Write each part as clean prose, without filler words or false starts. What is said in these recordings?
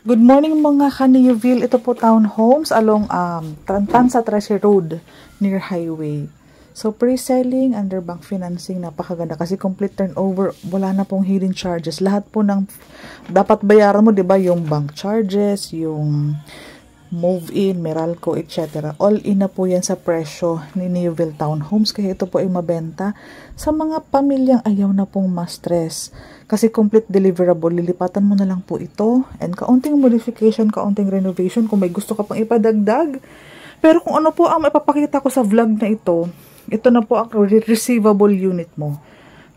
Good morning mga ka-Neoville. Ito po townhomes along Tansa Tracy Road near highway. So pre-selling under bank financing, napakaganda kasi complete turnover, wala na pong hidden charges. Lahat po ng dapat bayaran mo, 'di ba? Yung bank charges, yung move-in, Meralco, etc. All in na po yan sa presyo ni Neoville Townhomes. Kaya ito po ay mabenta sa mga pamilyang ayaw na pong ma-stress. Kasi complete deliverable, lilipatan mo na lang po ito. And kaunting modification, kaunting renovation kung may gusto ka pang ipadagdag. Pero kung ano po ang ipapakita ko sa vlog na ito na po ang receivable unit mo.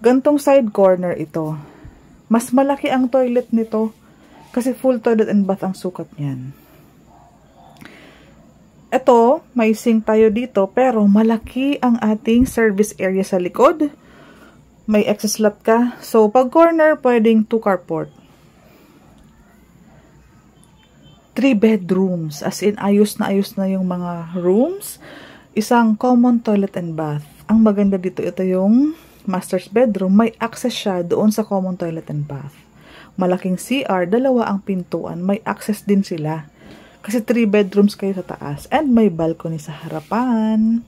Gantong side corner ito. Mas malaki ang toilet nito kasi full toilet and bath ang sukat niyan. Ito, may sink tayo dito, pero malaki ang ating service area sa likod. May access lot ka. So, pag corner, pwedeng 2 carport. 3 bedrooms. As in, ayos na yung mga rooms. Isang common toilet and bath. Ang maganda dito, ito yung master's bedroom. May access siya doon sa common toilet and bath. Malaking CR, 2 ang pintuan. May access din sila. Kasi 3 bedrooms kayo sa taas. And may balcony sa harapan.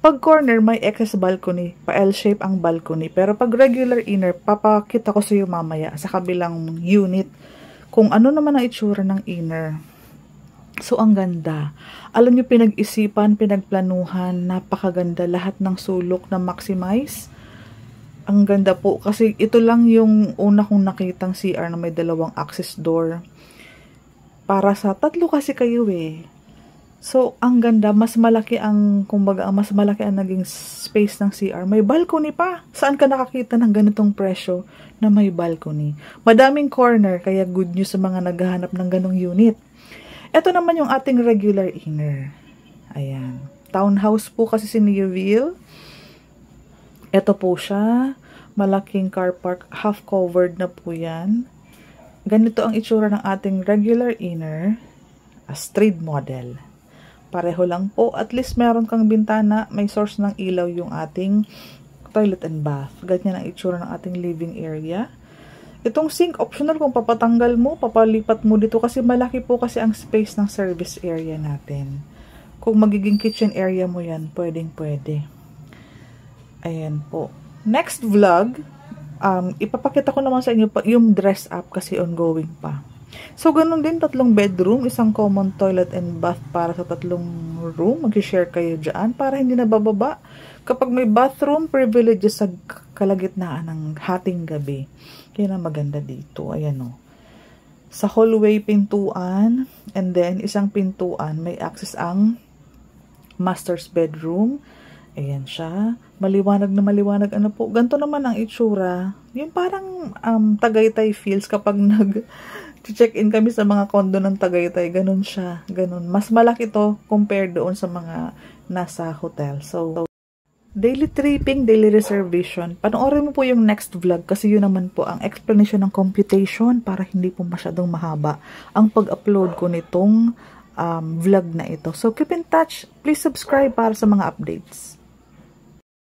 Pag corner, may excess balcony. Pa L-shape ang balcony. Pero pag regular inner, papakita ko sa iyo mamaya sa kabilang unit kung ano naman ang itsura ng inner. So, ang ganda. Alam niyo, pinag-isipan, pinagplanuhan, napakaganda. Lahat ng sulok na maximize. Ang ganda po. Kasi ito lang yung una kong nakitang CR na may 2 access door. Para sa 3 kasi kayo eh. So, ang ganda. Mas malaki ang, kumbaga, mas malaki ang naging space ng CR. May balcony pa. Saan ka nakakita ng ganitong presyo na may balcony? Madaming corner, kaya good news sa mga naghahanap ng ganong unit. Ito naman yung ating regular inner. Ayan. Townhouse po kasi si Neoville. Ito po siya. Malaking car park. Half covered na po yan. Ganito ang itsura ng ating regular inner, as trade model. Pareho lang po. At least meron kang bintana, may source ng ilaw yung ating toilet and bath. Ganyan ang itsura ng ating living area. Itong sink, optional kung papatanggal mo, papalipat mo dito kasi malaki po kasi ang space ng service area natin. Kung magiging kitchen area mo yan, pwedeng-pwede. Ayan po. Next vlog, ipapakita ko naman sa inyo yung dress up kasi ongoing pa. So, ganun din, 3 bedroom, isang common toilet and bath para sa 3 room. Mag-share kayo dyan para hindi nabababa. Kapag may bathroom, privileges sa kalagitnaan ng hating gabi. Kaya na maganda dito. Ayan o. Sa hallway, pintuan. And then, isang pintuan, may access ang master's bedroom. Ayan siya. Maliwanag na maliwanag. Ano po? Ganito naman ang itsura. Yung parang Tagaytay feels kapag nag-check-in kami sa mga condo ng Tagaytay. Ganun siya. Ganun. Mas malaki to compared doon sa mga nasa hotel. So, daily tripping, daily reservation. Panoorin mo po yung next vlog kasi yun naman po ang explanation ng computation para hindi po masyadong mahaba ang pag-upload ko nitong vlog na ito. So, keep in touch. Please subscribe para sa mga updates.